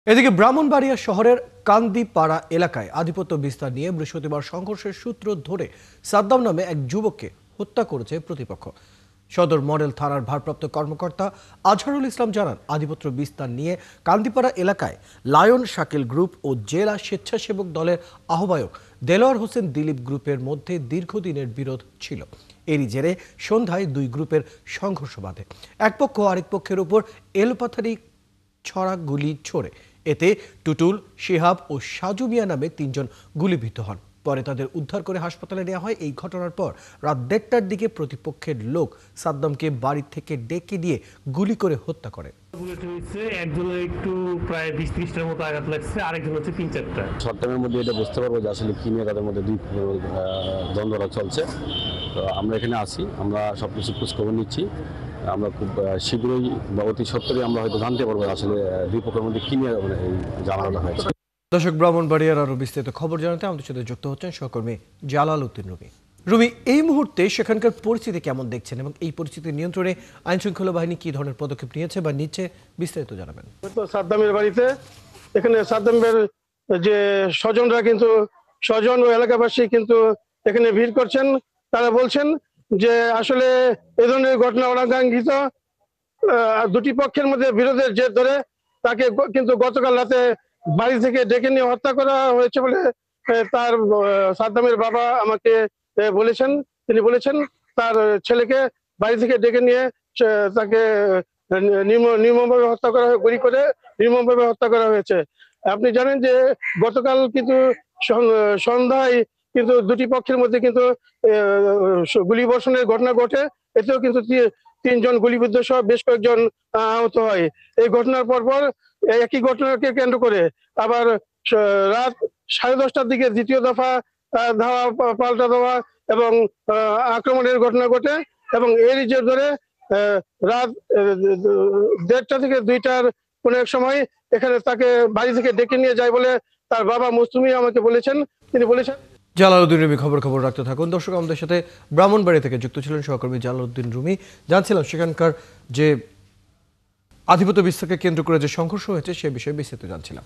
এদিকে ব্রাহ্মণবাড়িয়া শহরের কান্দিপাড়া এলাকায় আধিপত্য বিস্তার নিয়ে বৃহস্পতিবার সংঘর্ষের সূত্র ধরে সাদ্দাম নামে এক যুবককে হত্যা করেছে প্রতিপক্ষ। সদর মডেল থানার ভারপ্রাপ্ত কর্মকর্তা আজহারুল ইসলাম জানান, আধিপত্য বিস্তার নিয়ে কান্দিপাড়া এলাকায় লায়ন শাকিল গ্রুপ ও জেলা স্বেচ্ছাসেবক দলের আহ্বায়ক দেলোয়ার হোসেন দিলীপ গ্রুপের মধ্যে দীর্ঘদিনের বিরোধ ছিল। এরই জেরে সন্ধ্যায় দুই গ্রুপের সংঘর্ষ বাধে। এক পক্ষ আরেক পক্ষের উপর এলোপাথারি ছড়া গুলি ছোড়ে। এতে টুটুল, শিহাব ও সাজু মিয়া নামে তিনজন গুলিবিদ্ধ হন। পরে তাদের উদ্ধার করে হাসপাতালে নেওয়া হয়। এই ঘটনার পর রাত 1:30টার দিকে প্রতিপক্ষের লোক সাদ্দামকে বাড়ি থেকে ডেকে নিয়ে গুলি করে হত্যা করে। একজনের একটু প্রায় 20-30টার মতো আঘাত লাগছে, আরেকজন হচ্ছে 3-4টা। শর্ট টাইমের মধ্যে এটা বুঝতে পারবো যে আসলে কি নিয়ে তাদের মধ্যে দুই দ্বন্দ্বটা চলছে। তো আমরা এখানে আছি, আমরা সবকিছু খোঁজ খবর নিচ্ছি। আমরা খুব শীঘ্রই বা অতি সত্বরই আমরা হয়তো জানতে পারবো আসলে দুই পক্ষের মধ্যে কি নিয়ে এই ঝামেলাটা হয়েছে। দর্শক, ব্রাহ্মণবাড়িয়ার আরো বিস্তারিত খবর জানাতে আমাদের সাথে যুক্ত হচ্ছেন সহকর্মী জালাল উদ্দিন রুমি। রুমি, এই মুহূর্তে সেখানকার পরিস্থিতি কেমন দেখছেন এবং এই পরিস্থিতি নিয়ন্ত্রণে আইন শৃঙ্খলা বাহিনী কি ধরনের পদক্ষেপ নিয়েছে বা নিচ্ছে, বিস্তারিত জানাবেন। সাদ্দামের বাড়িতে এখানে সাদ্দামের যে স্বজনরা কিন্তু স্বজন ও এলাকাবাসী কিন্তু এখানে ভিড় করছেন। তারা বলছেন যে আসলে এ ধরনের ঘটনা অনাকাঙ্ক্ষিত, দুটি পক্ষের মধ্যে বিরোধের জের ধরে তাকে কিন্তু গতকাল রাতে বাড়ি থেকে ডেকে নিয়ে হত্যা করা হয়েছে বলে তার সাদ্দামের বাবা আমাকে বলেছেন। তিনি বলেছেন তার ছেলেকে বাড়ি থেকে ডেকে নিয়ে তাকে নির্মমভাবে হত্যা করা গুলি করে নির্মমভাবে হত্যা করা হয়েছে। আপনি জানেন যে গতকাল কিন্তু সন্ধ্যায় কিন্তু দুটি পক্ষের মধ্যে কিন্তু গুলিবর্ষণের ঘটনা ঘটে। এতেও কিন্তু তিনজন গুলিবিদ্ধ সহ বেশ কয়েকজন আহত হয়। এই ঘটনার পরপর একই ঘটনাকে কেন্দ্র করে আবার রাত 10:30টার দিকে দ্বিতীয় দফা ধাওয়া পাল্টা দেওয়া এবং আক্রমণের ঘটনা ঘটে এবং এরই জের ধরে রাত 1:30টা থেকে 2টার কোন এক সময় এখানে তাকে বাড়ি থেকে ডেকে নিয়ে যায় বলে তার বাবা মুসলিমি আমাকে বলেছেন। তিনি বলেছেন। জালালউদ্দিন রুমি, খবর রাখতে থাকুন। দর্শক, আমাদের সাথে ব্রাহ্মণবাড়ি থেকে যুক্ত ছিলেন সহকর্মী জালালউদ্দিন রুমি। জানছিলাম সেখানকার যে আধিপত্য বিস্তারকে কেন্দ্র করে যে সংঘর্ষ হয়েছে সে বিষয়ে বিস্তারিত জানছিলাম।